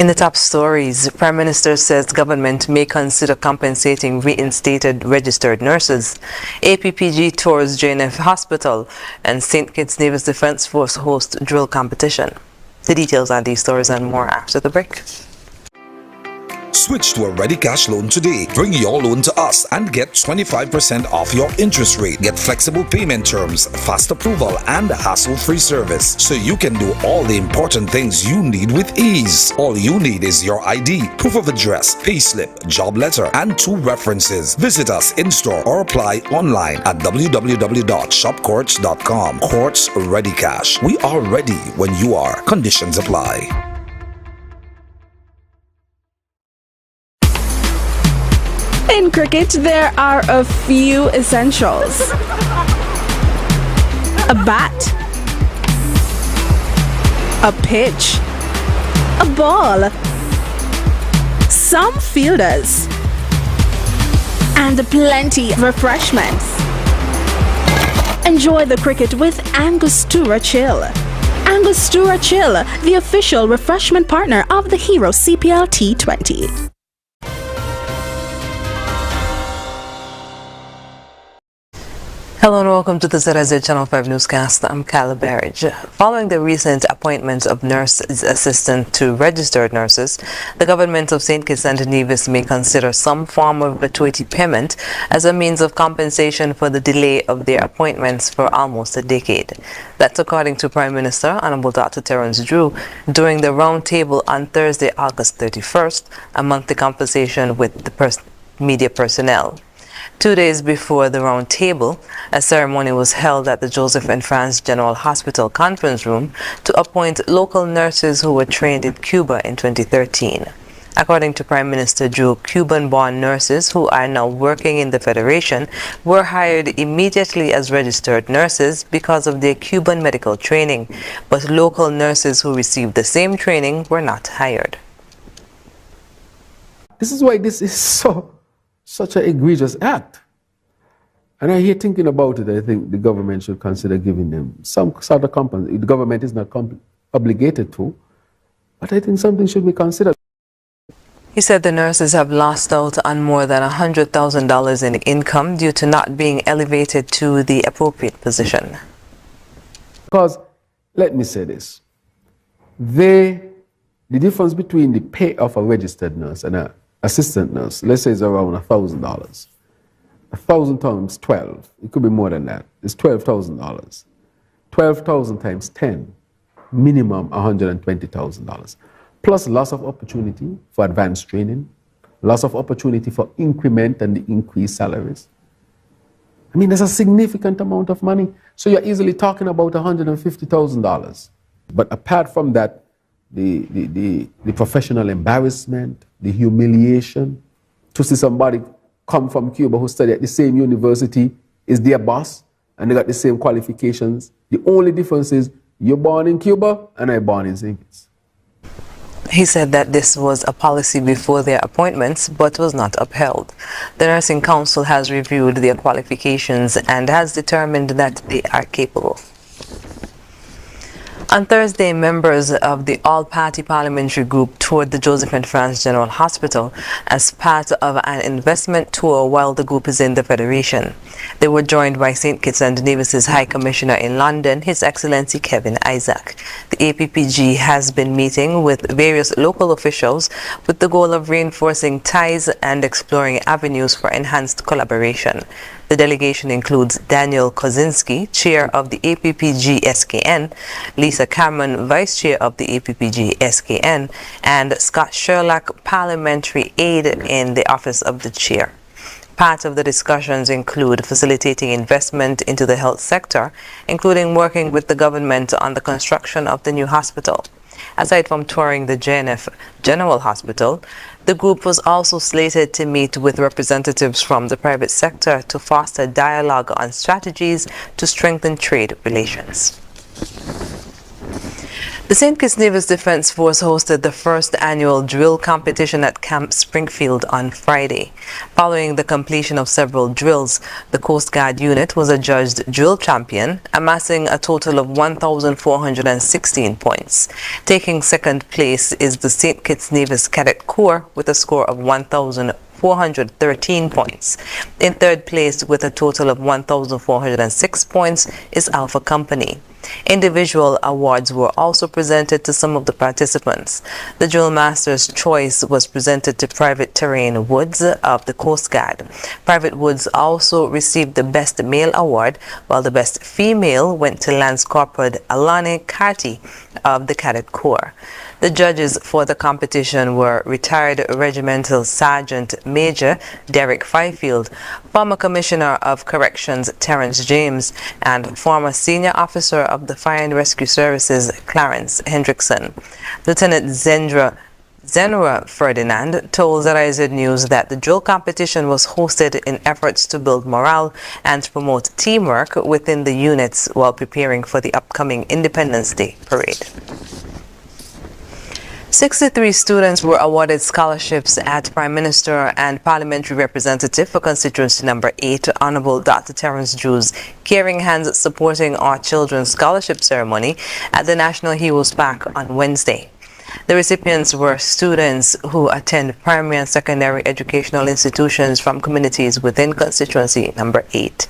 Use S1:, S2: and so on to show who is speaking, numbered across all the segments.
S1: In the top stories, Prime Minister says government may consider compensating reinstated registered nurses. APPG tours JNF Hospital, and St. Kitts Navy's Defence Force host drill competition. The details on these stories and more after the break.
S2: Switch to a Ready Cash loan today. Bring your loan to us and get 25% off your interest rate. Get flexible payment terms, fast approval, and hassle-free service, so you can do all the important things you need with ease. All you need is your ID, proof of address, payslip, job letter, and 2 references. Visit us in-store or apply online at www.shopcourts.com. Courts Ready Cash. We are ready when you are. Conditions apply.
S3: In cricket, there are a few essentials. A bat, a pitch, a ball, some fielders, and plenty of refreshments. Enjoy the cricket with Angostura Chill. Angostura Chill, the official refreshment partner of the Hero CPL T20.
S1: Hello and welcome to the ZIZ Channel 5 newscast. I'm Kyla Barrage. Following the recent appointment of nurse assistant to registered nurses, the government of St. Kitts and Nevis may consider some form of gratuity payment as a means of compensation for the delay of their appointments for almost a decade. That's according to Prime Minister Honorable Dr. Terence Drew during the round table on Thursday, August 31st, a monthly conversation with the media personnel. 2 days before the round table, a ceremony was held at the Joseph and Franz General Hospital conference room to appoint local nurses who were trained in Cuba in 2013. According to Prime Minister Drew, Cuban-born nurses who are now working in the Federation were hired immediately as registered nurses because of their Cuban medical training, but local nurses who received the same training were not hired.
S4: This is why this is such an egregious act. And I hear thinking about it, I think the government should consider giving them some sort of compensation. The government is not obligated to, but I think something should be considered.
S1: He said the nurses have lost out on more than $100,000 in income due to not being elevated to the appropriate position.
S4: Because, let me say this, the difference between the pay of a registered nurse and an assistant nurse, let's say, is around $1,000. 1,000 times 12, it could be more than that. It's $12,000. 12,000 times 10, minimum $120,000. Plus loss of opportunity for advanced training, loss of opportunity for increment and the increased salaries. I mean, there's a significant amount of money. So you're easily talking about $150,000. But apart from that, the professional embarrassment, the humiliation, to see somebody come from Cuba who study at the same university, is their boss, and they got the same qualifications. The only difference is you're born in Cuba and I'm born in St. Kitts.
S1: He said that this was a policy before their appointments, but was not upheld. The Nursing Council has reviewed their qualifications and has determined that they are capable. On Thursday, members of the all-party parliamentary group toured the Joseph and Franz General Hospital as part of an investment tour while the group is in the Federation. They were joined by St. Kitts and Nevis's High Commissioner in London, His Excellency Kevin Isaac. The APPG has been meeting with various local officials with the goal of reinforcing ties and exploring avenues for enhanced collaboration. The delegation includes Daniel Kozinski, chair of the APPG SKN, Lisa Cameron, vice chair of the APPG SKN, and Scott Sherlock, parliamentary aide in the office of the chair. Part of the discussions include facilitating investment into the health sector, including working with the government on the construction of the new hospital. Aside from touring the JNF General Hospital, the group was also slated to meet with representatives from the private sector to foster dialogue on strategies to strengthen trade relations. The St. Kitts Nevis Defense Force hosted the first annual drill competition at Camp Springfield on Friday. Following the completion of several drills, the Coast Guard unit was adjudged drill champion, amassing a total of 1,416 points. Taking second place is the St. Kitts Nevis Cadet Corps with a score of 1,413 points. In third place with a total of 1,406 points is Alpha Company. Individual awards were also presented to some of the participants. The Drill Master's Choice was presented to Private Terrain Woods of the Coast Guard. Private Woods also received the Best Male Award, while the Best Female went to Lance Corporal Alani Carty of the Cadet Corps. The judges for the competition were retired Regimental Sergeant Major Derek Fifield, former Commissioner of Corrections Terrence James, and former Senior Officer of the Fire and Rescue Services Clarence Hendrickson. Lieutenant Zenra Ferdinand told ZIZ News that the drill competition was hosted in efforts to build morale and promote teamwork within the units while preparing for the upcoming Independence Day parade. 63 students were awarded scholarships at Prime Minister and Parliamentary Representative for Constituency Number 8, Honorable Dr. Terence Drew's Caring Hands Supporting Our Children Scholarship Ceremony at the National Heroes Park on Wednesday. The recipients were students who attend primary and secondary educational institutions from communities within Constituency Number 8.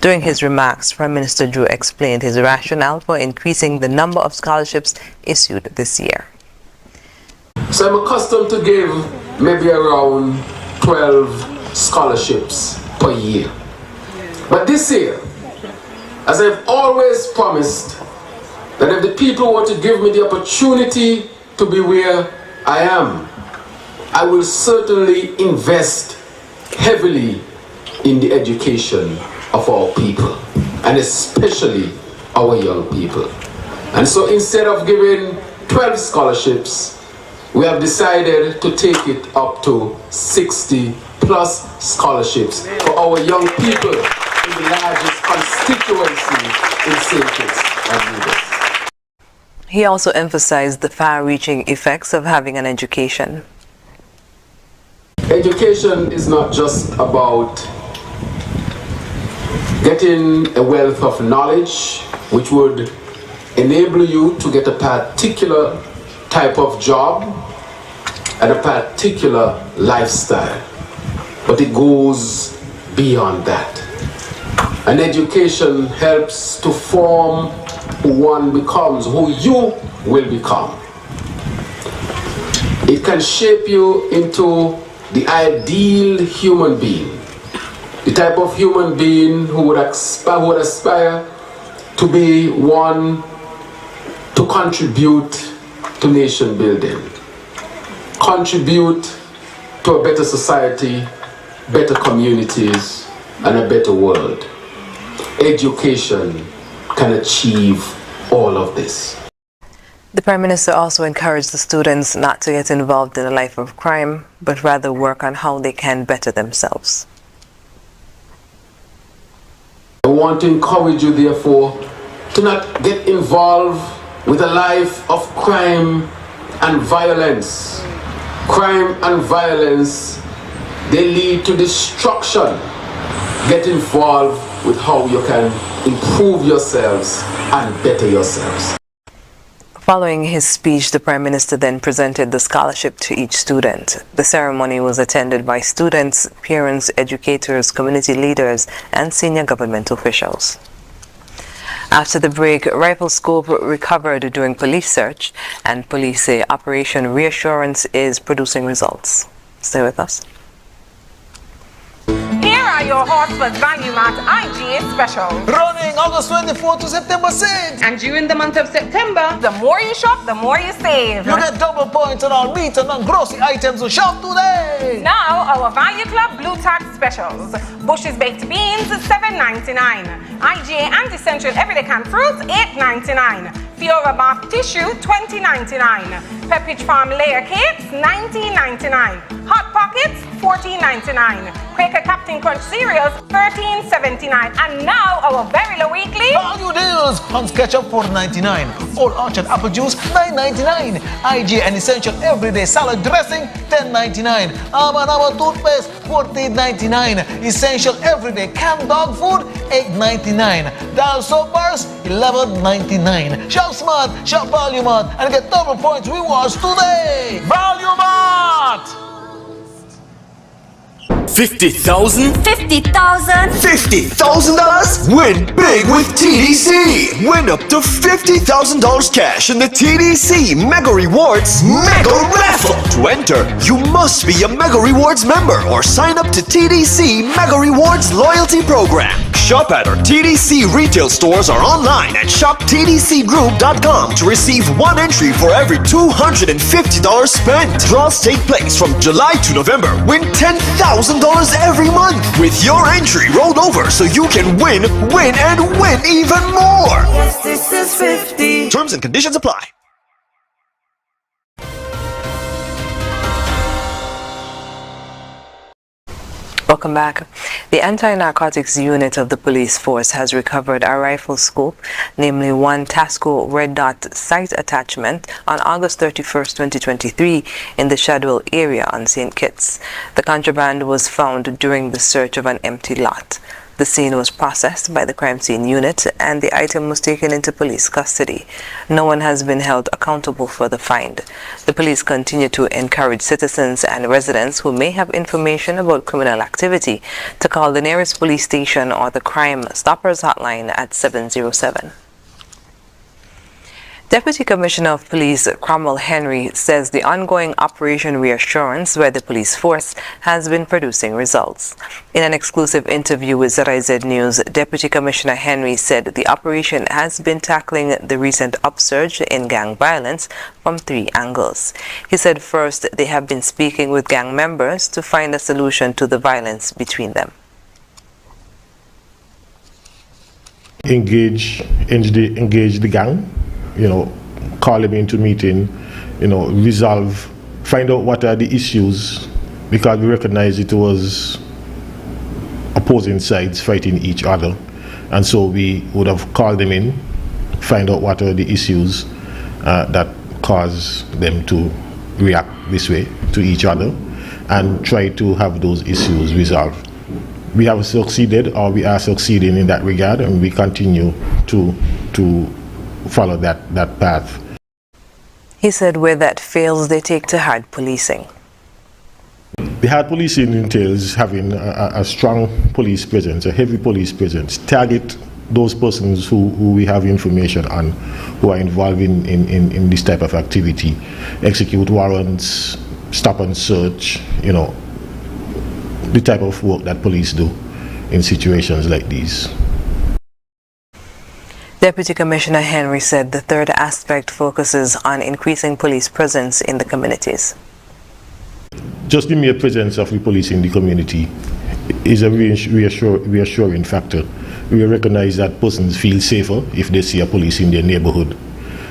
S1: During his remarks, Prime Minister Drew explained his rationale for increasing the number of scholarships issued this year.
S4: So I'm accustomed to give maybe around 12 scholarships per year. But this year, as I've always promised, that if the people want to give me the opportunity to be where I am, I will certainly invest heavily in the education of our people, and especially our young people. And so instead of giving 12 scholarships, we have decided to take it up to 60 plus scholarships for our young people in the largest constituency in St. Kitts and Nevis.
S1: He also emphasized the far-reaching effects of having an education.
S4: Education is not just about getting a wealth of knowledge which would enable you to get a particular type of job and a particular lifestyle, but it goes beyond that. And education helps to form who one becomes, who you will become. It can shape you into the ideal human being, the type of human being who would aspire to be one to contribute to nation building, contribute to a better society, better communities, and a better world. Education can achieve all of this.
S1: The Prime Minister also encouraged the students not to get involved in a life of crime, but rather work on how they can better themselves.
S4: I want to encourage you, therefore, to not get involved with a life of crime and violence. Crime and violence, they lead to destruction. Get involved with how you can improve yourselves and better yourselves.
S1: Following his speech, the Prime Minister then presented the scholarship to each student. The ceremony was attended by students, parents, educators, community leaders, and senior government officials. After the break, rifle scope recovered during police search, and police say Operation Reassurance is producing results. Stay with us.
S5: Here are your Horseman's Value Mart IGA specials.
S6: Running August 24 to September 6.
S5: And during the month of September, the more you shop, the more you save.
S6: You get double points on all meat and non-grocery items to shop today.
S5: Now, our Value Club Blue Tax specials. Bush's baked beans, $7.99. IGA and Essential Everyday Canned Fruits, $8.99. Fiora Bath Tissue, $20.99. Pepperidge Farm Layer Cakes, $19.99. Hot Pockets, $14.99. Quaker Captain Crunch cereals, $13.79. And now our very low weekly
S6: Value deals. Hunt's ketchup, $4.99. Old Orchard apple juice, $9.99. IG and Essential Everyday Salad Dressing, $10.99. Ama toothpaste, $14.99. Essential Everyday Canned Dog Food, $8.99. Dial soap bars, $11.99. Shop Smart, shop Value Mart, and get double points rewards today. Value Mart!
S7: 50,000?
S8: $50,000?
S7: $50,000? Win big with TDC! Win up to $50,000 cash in the TDC Mega Rewards Mega Raffle! To enter, you must be a Mega Rewards member or sign up to TDC Mega Rewards Loyalty Program. Shop at our TDC retail stores or online at shoptdcgroup.com to receive one entry for every $250 spent. Draws take place from July to November. Win $10,000 every month with your entry rolled over so you can win even more.
S8: Yes, this is 50.
S7: Terms and conditions apply.
S1: Welcome back. The anti-narcotics unit of the police force has recovered a rifle scope, namely one Tasco red dot sight attachment, on August 31st, 2023 in the Shadwell area on St. Kitts. The contraband was found during the search of an empty lot. The scene was processed by the crime scene unit and the item was taken into police custody. No one has been held accountable for the find. The police continue to encourage citizens and residents who may have information about criminal activity to call the nearest police station or the Crime Stoppers hotline at 707. Deputy Commissioner of Police Cromwell Henry says the ongoing Operation Reassurance by the police force has been producing results. In an exclusive interview with ZIZ News, Deputy Commissioner Henry said the operation has been tackling the recent upsurge in gang violence from 3 angles. He said first, they have been speaking with gang members to find a solution to the violence between them.
S9: Engage the gang. Call them into meeting, resolve, find out what are the issues, because we recognize it was opposing sides fighting each other. And so we would have called them in, find out what are the issues that cause them to react this way to each other, and try to have those issues resolved. We have succeeded, or we are succeeding in that regard, and we continue to follow that path.
S1: He said where that fails, they take to hard policing.
S9: The hard policing entails having a strong police presence, a heavy police presence, target those persons who we have information on, who are involved in this type of activity, execute warrants, stop and search, the type of work that police do in situations like these.
S1: Deputy Commissioner Henry said the third aspect focuses on increasing police presence in the communities.
S9: Just the mere presence of the police in the community is a reassuring factor. We recognize that persons feel safer if they see a police in their neighborhood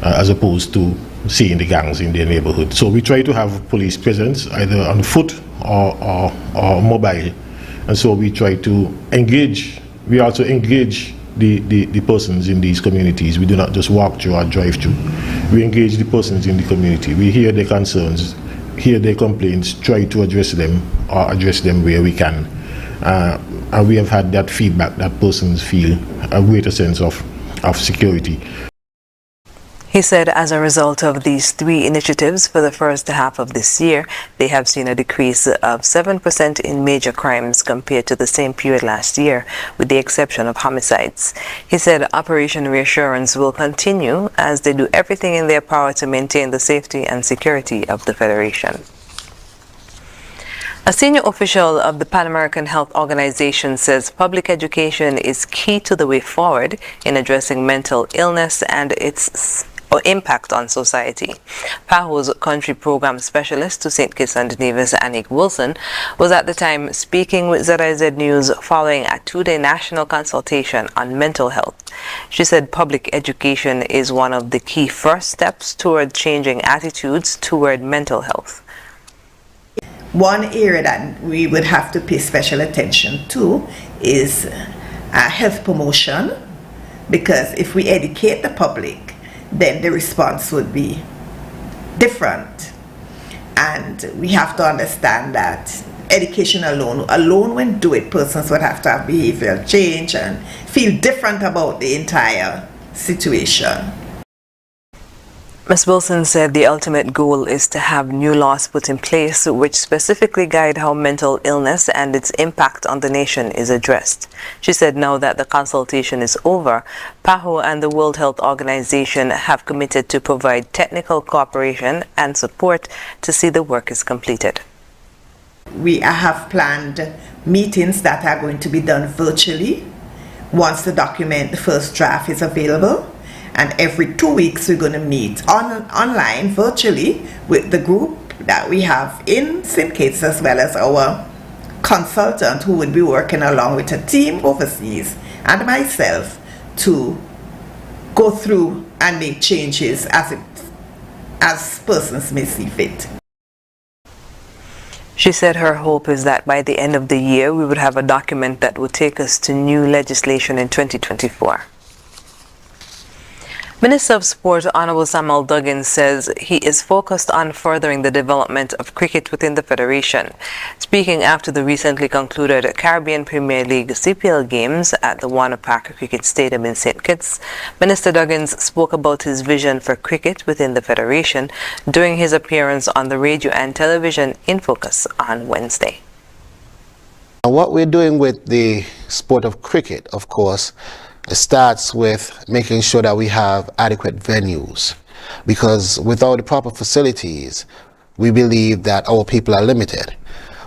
S9: as opposed to seeing the gangs in their neighborhood. So we try to have police presence either on foot or mobile. And so we try to engage. We also engage the persons in these communities. We do not just walk through or drive through. We engage the persons in the community. We hear their concerns, hear their complaints, try to address them or address them where we can. And we have had that feedback that persons feel a greater sense of security.
S1: He said as a result of these 3 initiatives for the first half of this year, they have seen a decrease of 7% in major crimes compared to the same period last year, with the exception of homicides. He said Operation Reassurance will continue as they do everything in their power to maintain the safety and security of the Federation. A senior official of the Pan American Health Organization says public education is key to the way forward in addressing mental illness and its impact on society. PAHO's country program specialist to St. Kitts and Nevis, Anik Wilson, was at the time speaking with ZIZ News following a 2-day national consultation on mental health. She said public education is one of the key first steps toward changing attitudes toward mental health.
S10: One area that we would have to pay special attention to is health promotion, because if we educate the public, then the response would be different. And we have to understand that education alone won't do it. Persons would have to have behavioral change and feel different about the entire situation.
S1: Ms. Wilson said the ultimate goal is to have new laws put in place which specifically guide how mental illness and its impact on the nation is addressed. She said now that the consultation is over, PAHO and the World Health Organization have committed to provide technical cooperation and support to see the work is completed.
S10: We have planned meetings that are going to be done virtually once the document, the first draft, is available. And every 2 weeks we're going to meet online virtually with the group that we have in St. Kitts, as well as our consultant who would be working along with a team overseas and myself to go through and make changes as persons may see fit.
S1: She said her hope is that by the end of the year we would have a document that will take us to new legislation in 2024. Minister of Sport Honorable Samuel Duggins says he is focused on furthering the development of cricket within the Federation. Speaking after the recently concluded Caribbean Premier League CPL games at the Warner Park Cricket Stadium in St. Kitts, Minister Duggins spoke about his vision for cricket within the Federation during his appearance on the radio and television In Focus on Wednesday.
S11: What we're doing with the sport of cricket, of course, it starts with making sure that we have adequate venues, because without the proper facilities, we believe that our people are limited.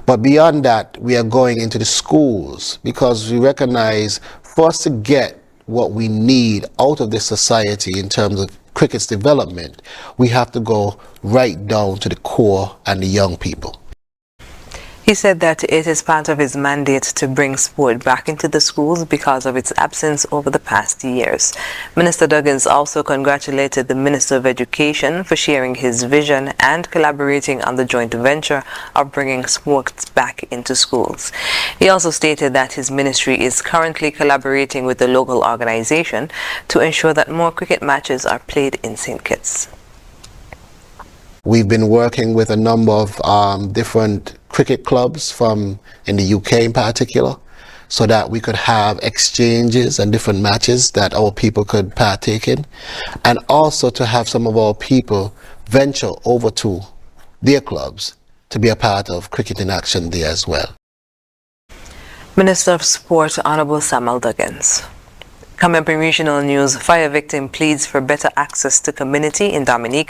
S11: But beyond that, we are going into the schools, because we recognize for us to get what we need out of this society in terms of cricket's development, we have to go right down to the core and the young people.
S1: He said that it is part of his mandate to bring sport back into the schools because of its absence over the past years. Minister Duggins also congratulated the Minister of Education for sharing his vision and collaborating on the joint venture of bringing sports back into schools. He also stated that his ministry is currently collaborating with the local organization to ensure that more cricket matches are played in St. Kitts.
S11: We've been working with a number of different cricket clubs from in the UK in particular, so that we could have exchanges and different matches that our people could partake in, and also to have some of our people venture over to their clubs to be a part of Cricket in Action there as well.
S1: Minister of Sport Honorable Samuel Duggins. Coming up in regional news, fire victim pleads for better access to community in Dominica.